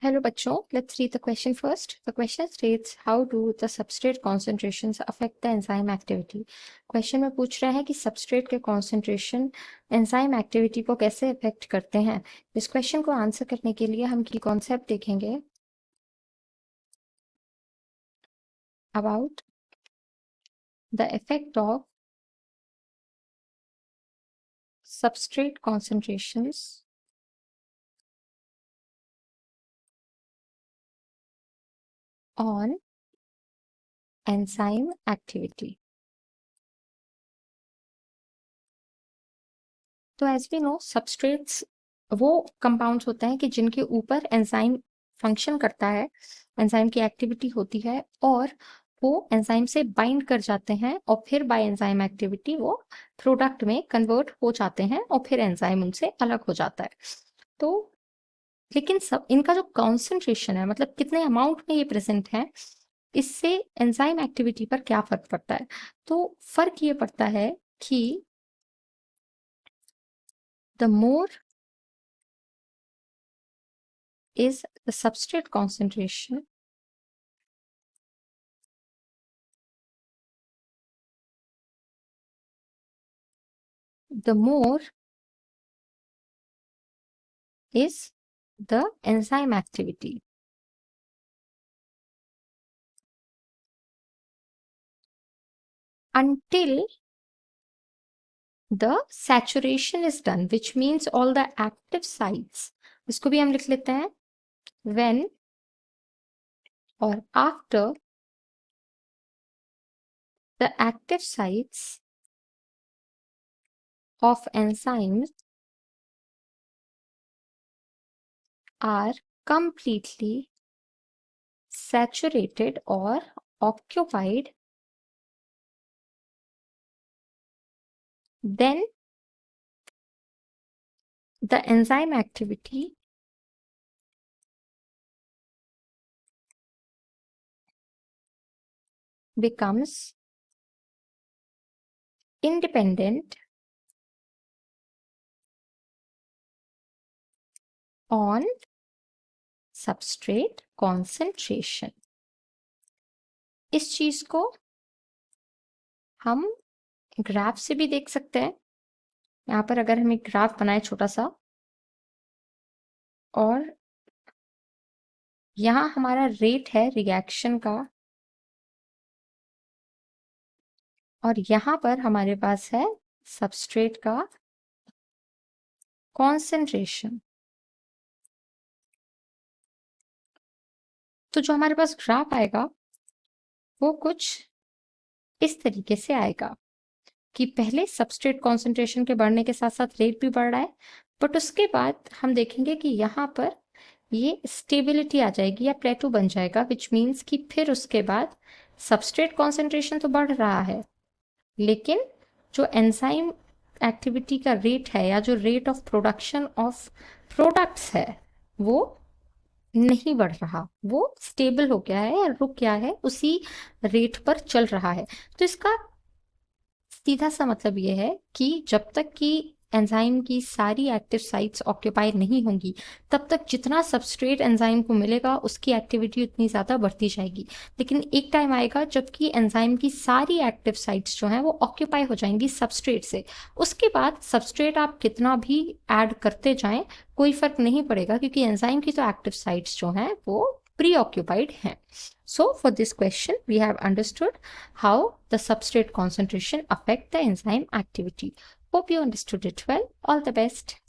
Hello बच्चों, let's read the question first. The question states how do the substrate concentrations affect the enzyme activity. Question में पूछ रहा है कि substrate के concentration enzyme activity को कैसे affect करते हैं. इस question को answer करने के लिए हम की concept देखेंगे about the effect of substrate concentrations on enzyme activity. तो एज वी नो सबस्ट्रेट्स वो कंपाउंड्स होते हैं कि जिनके ऊपर एंजाइम फंक्शन करता है, एंजाइम की एक्टिविटी होती है और वो एंजाइम से बाइंड कर जाते हैं और फिर बाय एंजाइम एक्टिविटी वो प्रोडक्ट में कन्वर्ट हो जाते हैं और फिर एंजाइम उनसे अलग हो जाता है. तो लेकिन सब इनका जो कॉन्सेंट्रेशन है, मतलब कितने अमाउंट में ये प्रेजेंट है, इससे एंजाइम एक्टिविटी पर क्या फर्क पड़ता है. तो फर्क ये पड़ता है कि the more is the substrate concentration the more is the enzyme activity. Until the saturation is done, which means all the active sites, इसको भी हम लिख लेते हैं when or after the active sites of enzymes are completely saturated or occupied, then the enzyme activity becomes independent on substrate concentration. इस चीज को हम ग्राफ से भी देख सकते हैं. यहाँ पर अगर हम एक ग्राफ बनाए छोटा सा और यहाँ हमारा रेट है रिएक्शन का और यहाँ पर हमारे पास है सबस्ट्रेट का कॉन्सेंट्रेशन. तो जो हमारे पास ग्राफ आएगा वो कुछ इस तरीके से आएगा कि पहले सबस्ट्रेट कॉन्सेंट्रेशन के बढ़ने के साथ साथ रेट भी बढ़ रहा है, बट उसके बाद हम देखेंगे कि यहाँ पर ये स्टेबिलिटी आ जाएगी या प्लेटो बन जाएगा, विच मीन्स कि फिर उसके बाद सबस्ट्रेट कॉन्सेंट्रेशन तो बढ़ रहा है लेकिन जो एंजाइम एक्टिविटी का रेट है या जो rate of production of products है वो नहीं बढ़ रहा, वो स्टेबल हो गया है या रुक गया है, उसी रेट पर चल रहा है. तो इसका सीधा सा मतलब ये है कि जब तक कि एंजाइम की सारी एक्टिव साइट्स ऑक्यूपाई नहीं होंगी तब तक जितना सबस्ट्रेट एंजाइम को मिलेगा उसकी एक्टिविटी उतनी ज़्यादा बढ़ती जाएगी. लेकिन एक टाइम आएगा जबकि एंजाइम की सारी एक्टिव साइट्स जो हैं वो ऑक्यूपाई हो जाएंगी सबस्ट्रेट से. उसके बाद सबस्ट्रेट आप कितना भी ऐड करते जाएं कोई फर्क नहीं पड़ेगा क्योंकि एंजाइम की तो एक्टिव साइट्स जो हैं वो preoccupied हैं. So for this question we have understood how the substrate concentration affect the enzyme activity. Hope you understood it well. All the best.